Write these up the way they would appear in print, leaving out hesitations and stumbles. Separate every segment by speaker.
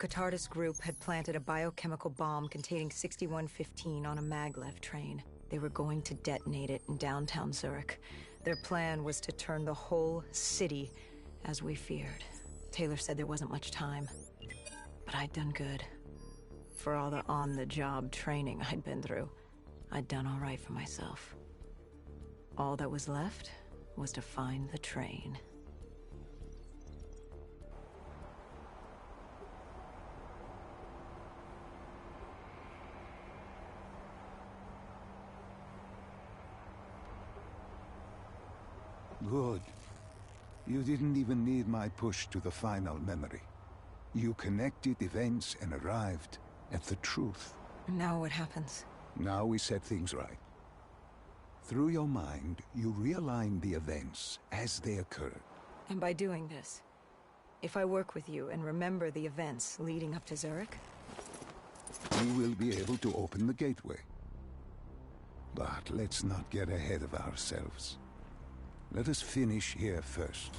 Speaker 1: Catardus group had planted a biochemical bomb containing 6115 on a maglev train. They were going to detonate it in downtown Zurich. Their plan was to turn the whole city, as we feared. Taylor said there wasn't much time. But I'd done good. For all the on-the-job training I'd been through, I'd done all right for myself. All that was left was to find the train.
Speaker 2: Good. You didn't even need my push to the final memory. You connected events and arrived at the truth.
Speaker 1: Now what happens?
Speaker 2: Now we set things right. Through your mind, you realign the events as they occurred.
Speaker 1: And by doing this, if I work with you and remember the events leading up to Zurich?
Speaker 2: You will be able to open the gateway. But let's not get ahead of ourselves. Let us finish here first.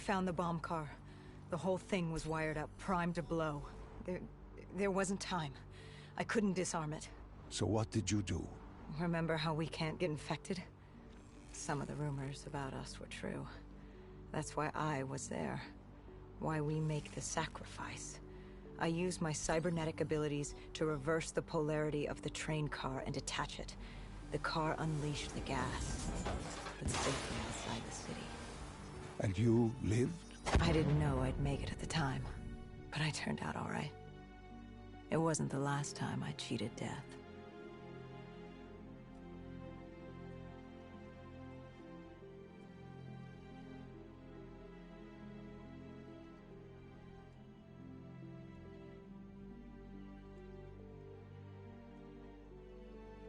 Speaker 1: found the bomb car. The whole thing was wired up, primed to blow. There wasn't time. I couldn't disarm it.
Speaker 2: So what did you do?
Speaker 1: Remember how we can't get infected? Some of the rumors about us were true. That's why I was there. Why we make the sacrifice. I used my cybernetic abilities to reverse the polarity of the train car and detach it. The car unleashed the gas, but safely outside the city.
Speaker 2: And you lived?
Speaker 1: I didn't know I'd make it at the time, but I turned out all right. It wasn't the last time I cheated death.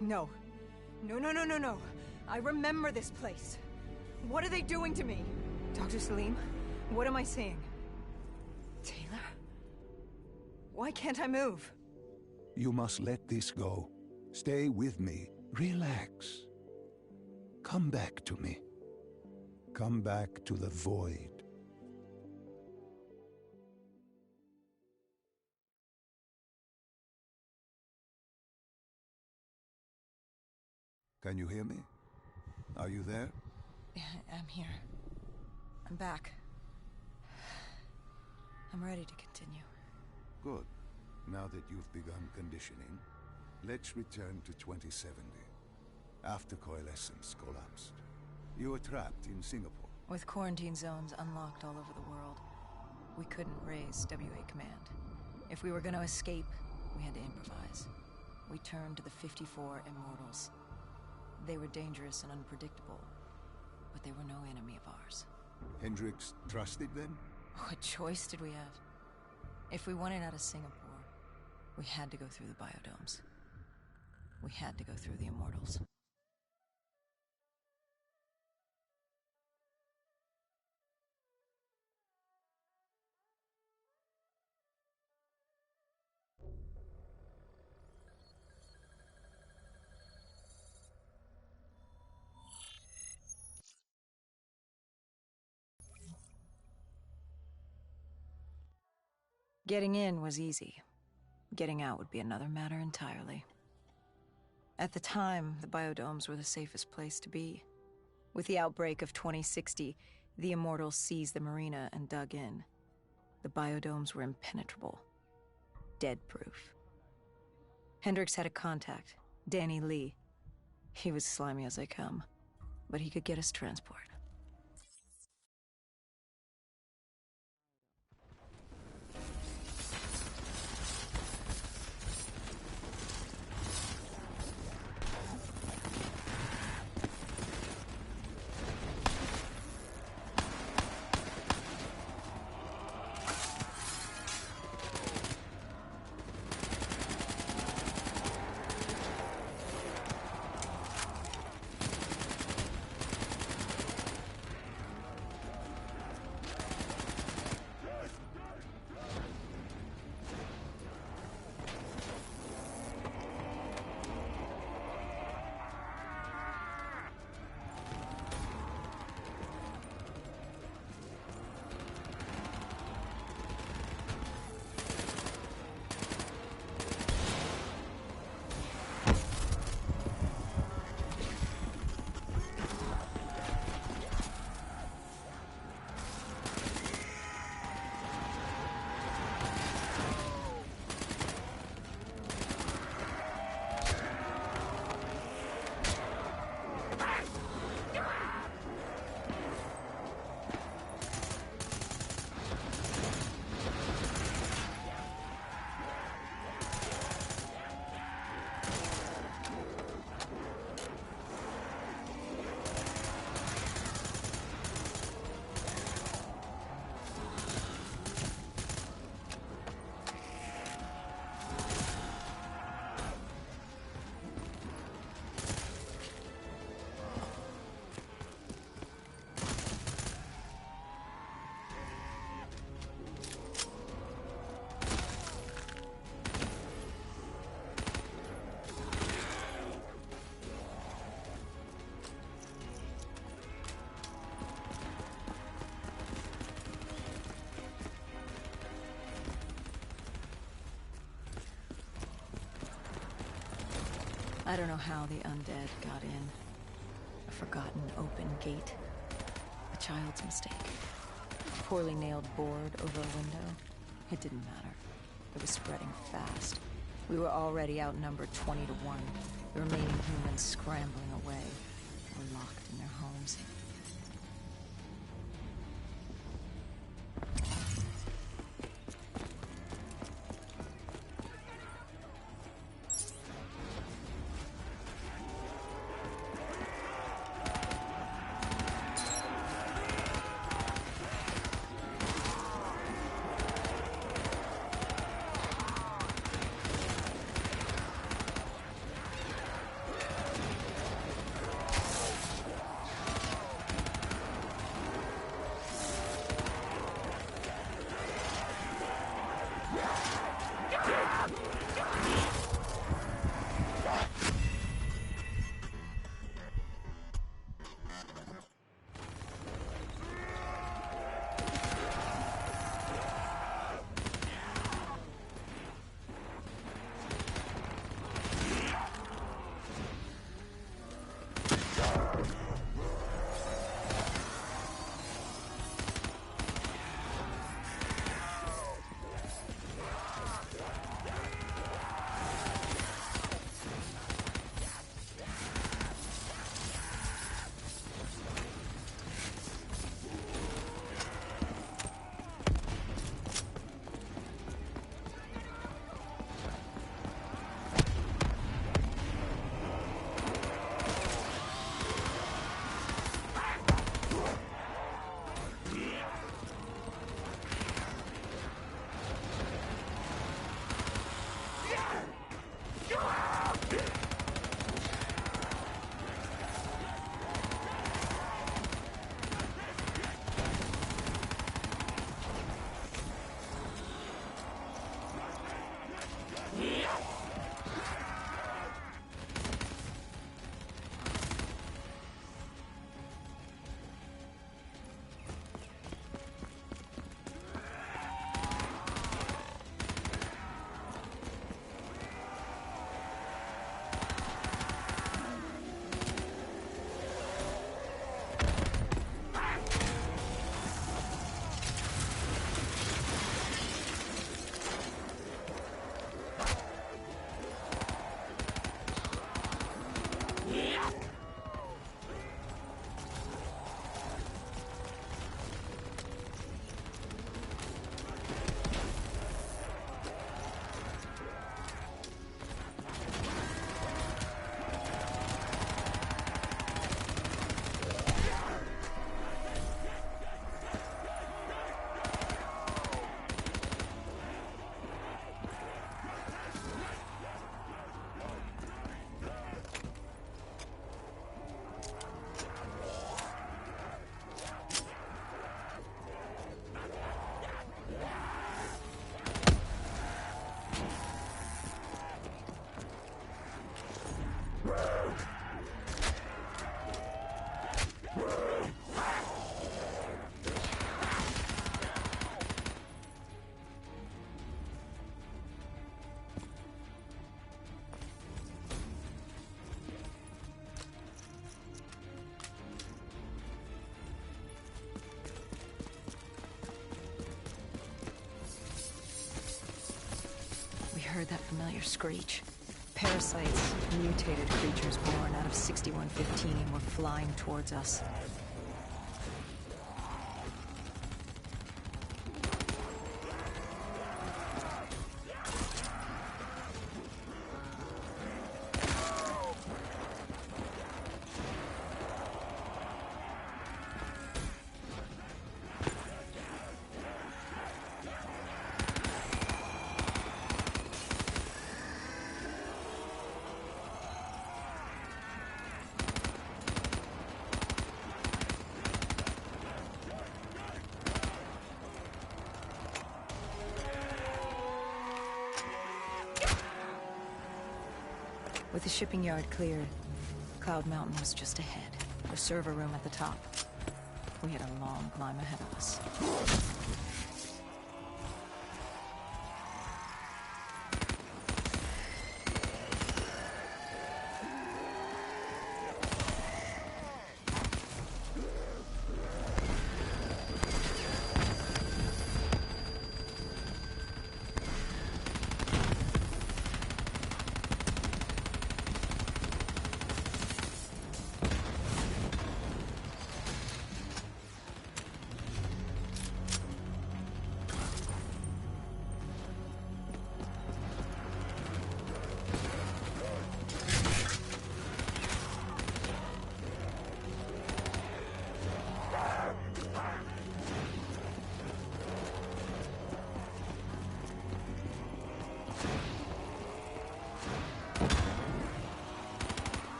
Speaker 1: No. No. I remember this place. What are they doing to me? Dr. Salim, what am I seeing? Taylor? Why can't I move?
Speaker 2: You must let this go. Stay with me. Relax. Come back to me. Come back to the void. Can you hear me? Are you there?
Speaker 1: Yeah, I'm here. I'm back. I'm ready to continue.
Speaker 2: Good. Now that you've begun conditioning, let's return to 2070. After Coalescence collapsed. You were trapped in Singapore.
Speaker 1: With quarantine zones unlocked all over the world, we couldn't raise WA command. If we were going to escape, we had to improvise. We turned to the 54 Immortals. They were dangerous and unpredictable, but they were no enemy of ours.
Speaker 2: Hendricks trusted them?
Speaker 1: What choice did we have? If we wanted out of Singapore, we had to go through the biodomes. We had to go through the Immortals. Getting in was easy. Getting out would be another matter entirely. At the time, the biodomes were the safest place to be. With the outbreak of 2060, the Immortals seized the marina and dug in. The biodomes were impenetrable. Dead-proof. Hendricks had a contact, Danny Lee. He was slimy as they come, but he could get us transport. I don't know how the undead got in. A forgotten open gate. A child's mistake. A poorly nailed board over a window. It didn't matter. It was spreading fast. We were already outnumbered 20 to 1. The remaining humans scrambling away. Were locked in their homes. Heard that familiar screech. Parasites, mutated creatures born out of 6115 were flying towards us. With the shipping yard cleared, Cloud Mountain was just ahead. The server room at the top. We had a long climb ahead of us.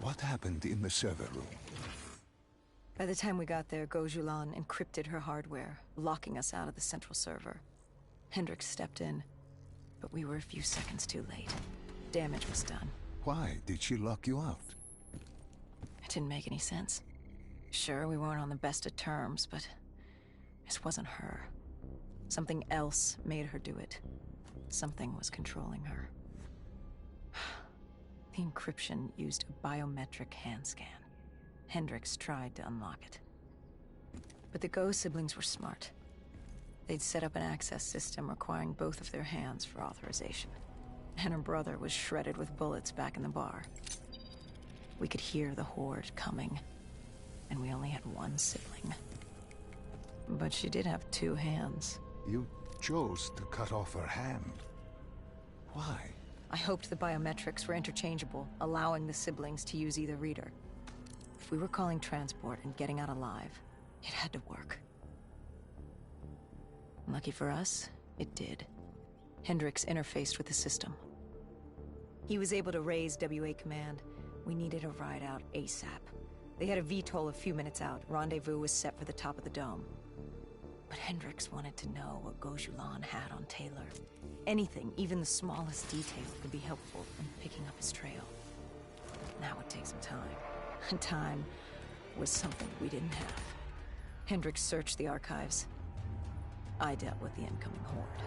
Speaker 2: What happened in the server room?
Speaker 1: By the time we got there, Gojulan encrypted her hardware, locking us out of the central server. Hendricks stepped in, but we were a few seconds too late. Damage was done.
Speaker 2: Why did she lock you out?
Speaker 1: It didn't make any sense. Sure, we weren't on the best of terms, but this wasn't her. Something else made her do it. Something was controlling her. The encryption used a biometric hand scan. Hendricks tried to unlock it. But the Go siblings were smart. They'd set up an access system requiring both of their hands for authorization. And her brother was shredded with bullets back in the bar. We could hear the horde coming, and we only had one sibling. But she did have two hands.
Speaker 2: You chose to cut off her hand. Why?
Speaker 1: I hoped the biometrics were interchangeable, allowing the siblings to use either reader. If we were calling transport and getting out alive, it had to work. Lucky for us, it did. Hendricks interfaced with the system. He was able to raise WA command. We needed a ride out ASAP. They had a VTOL a few minutes out. Rendezvous was set for the top of the dome. But Hendricks wanted to know what Gojulan had on Taylor. Anything, even the smallest detail, could be helpful in picking up his trail. That would take some time. And time was something we didn't have. Hendricks searched the archives. I dealt with the incoming horde.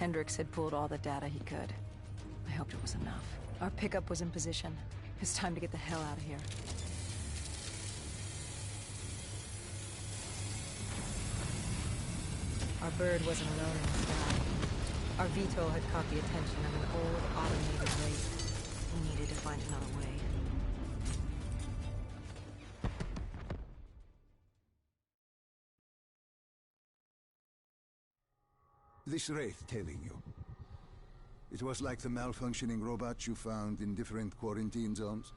Speaker 1: Hendricks had pulled all the data he could. I hoped it was enough. Our pickup was in position. It's time to get the hell out of here. Our bird wasn't alone in the sky. Our VTOL had caught the attention of an old automated race. We needed to find another way.
Speaker 2: This Wraith tailing you. It was like the malfunctioning robots you found in different quarantine zones.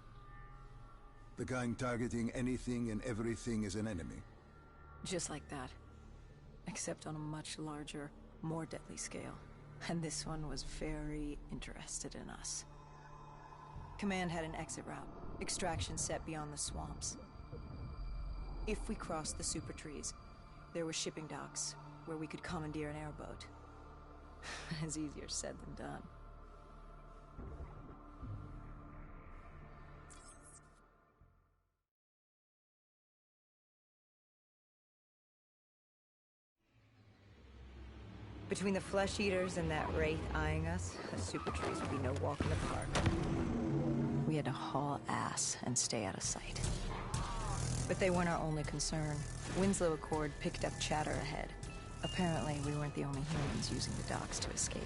Speaker 2: The kind targeting anything and everything as an enemy.
Speaker 1: Just like that. Except on a much larger, more deadly scale. And this one was very interested in us. Command had an exit route. Extraction set beyond the swamps. If we crossed the super trees, there were shipping docks where we could commandeer an airboat. It's easier said than done. Between the flesh eaters and that wraith eyeing us, the super trees would be no walk in the park. We had to haul ass and stay out of sight. But they weren't our only concern. Winslow Accord picked up chatter ahead. Apparently, we weren't the only humans using the docks to escape.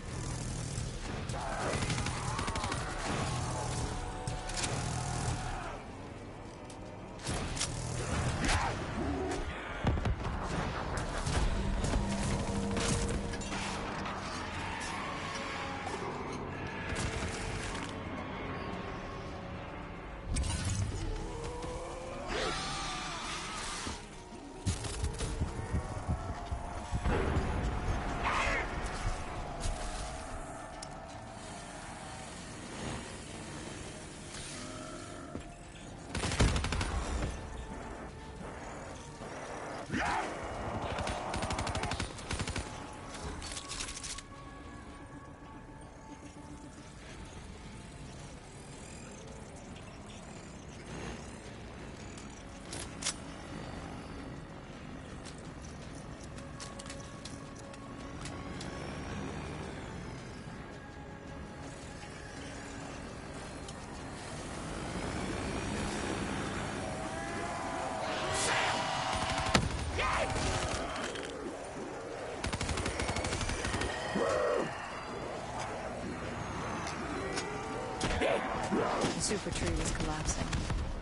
Speaker 1: The super tree was collapsing.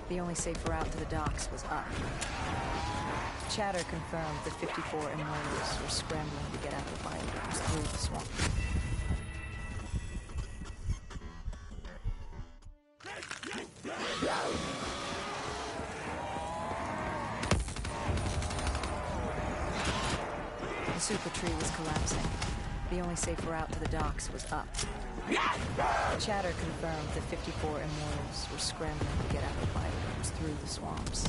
Speaker 1: The only safe route to the docks was up. Chatter confirmed the 54 immortals were scrambling to get out of the biomes through the swamp. The super tree was collapsing. The only safe route to the docks was up. Chatter confirmed that 54 immortals were scrambling to get out of the biomes through the swamps.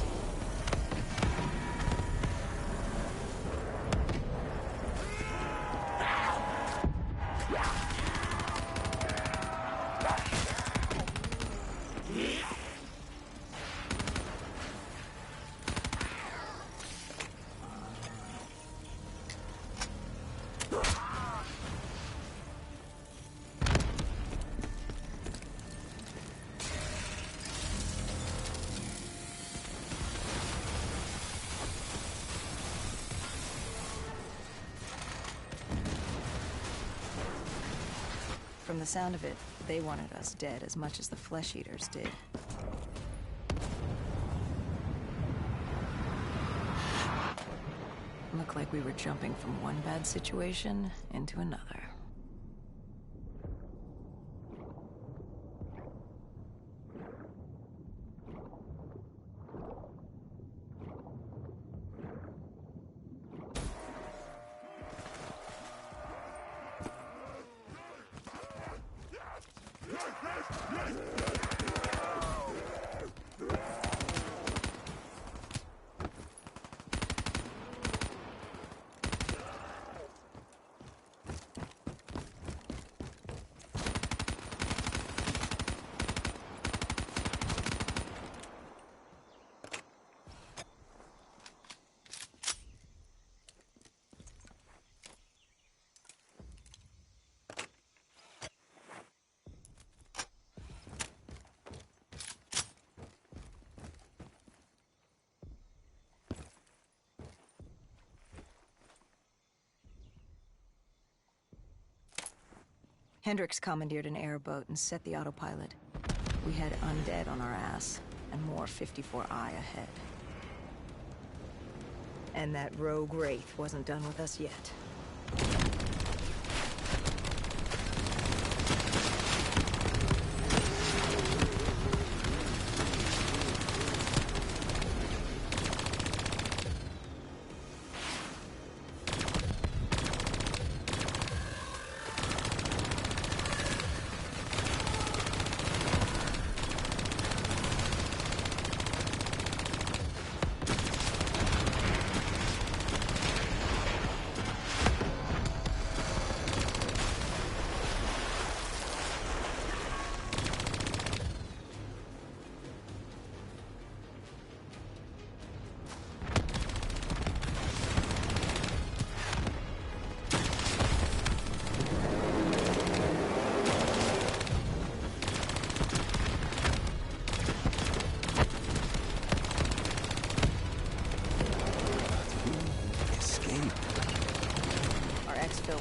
Speaker 1: From the sound of it, they wanted us dead as much as the flesh eaters did. Looked like we were jumping from one bad situation into another. Hendricks commandeered an airboat and set the autopilot. We had undead on our ass, and more 54I ahead. And that rogue wraith wasn't done with us yet.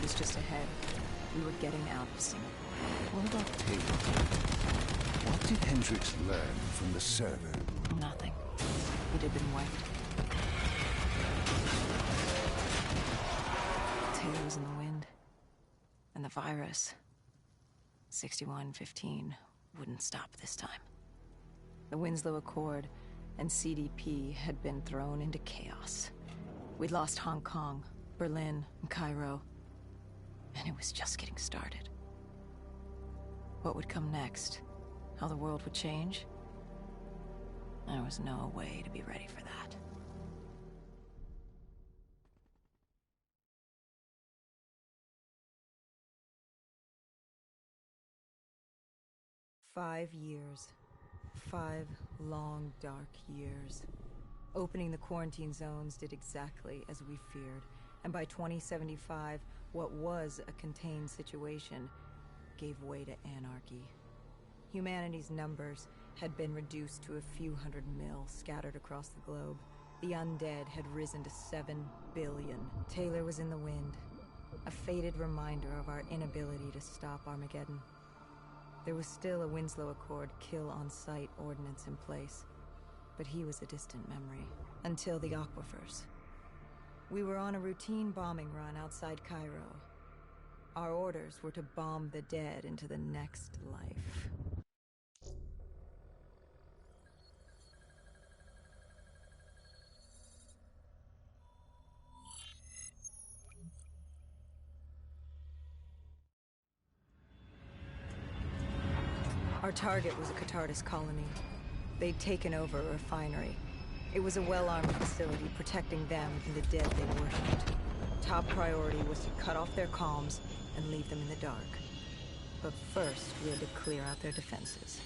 Speaker 1: was just ahead. We were getting out of Singapore.
Speaker 2: What about Taylor? What did Hendricks learn from the server?
Speaker 1: Nothing. It had been wiped. Taylor was in the wind. And the virus, 6115, wouldn't stop this time. The Winslow Accord and CDP had been thrown into chaos. We'd lost Hong Kong, Berlin, and Cairo, and it was just getting started. What would come next? How the world would change? There was no way to be ready for that. "5 years. 5 long, dark years. Opening the quarantine zones did exactly as we feared, and by 2075, what was a contained situation gave way to anarchy. Humanity's numbers had been reduced to a few hundred mil scattered across the globe. The undead had risen to 7 billion. Taylor was in the wind, a faded reminder of our inability to stop Armageddon. There was still a Winslow Accord kill-on-sight ordinance in place, but he was a distant memory, until the aquifers. We were on a routine bombing run outside Cairo. Our orders were to bomb the dead into the next life. Our target was a Cathartis colony. They'd taken over a refinery. It was a well-armed facility protecting them and the dead they worshipped. Top priority was to cut off their comms and leave them in the dark. But first, we had to clear out their defenses.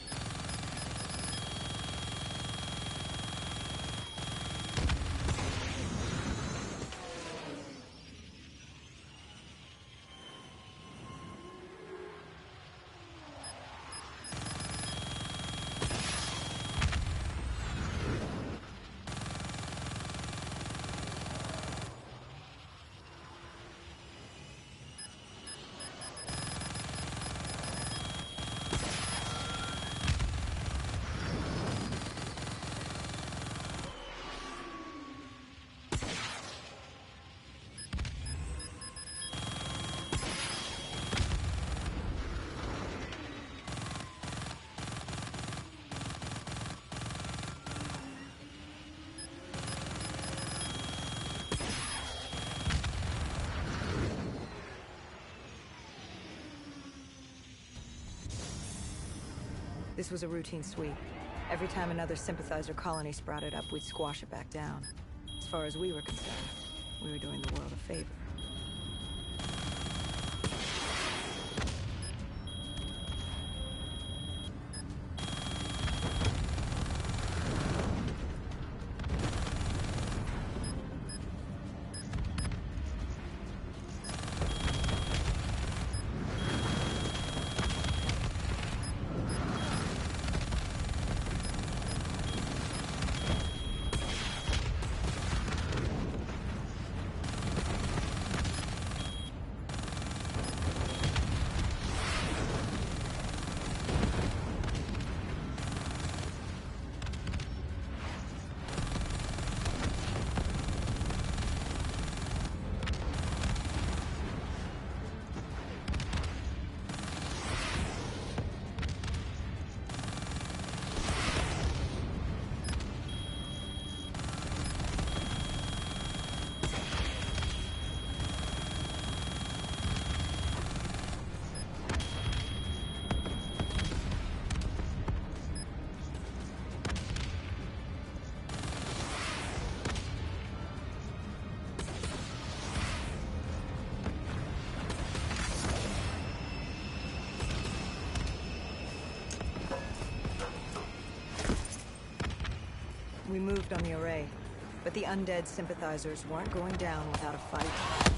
Speaker 1: This was a routine sweep. Every time another sympathizer colony sprouted up, we'd squash it back down. As far as we were concerned, we were doing the world a favor. We moved on the array, but the undead sympathizers weren't going down without a fight.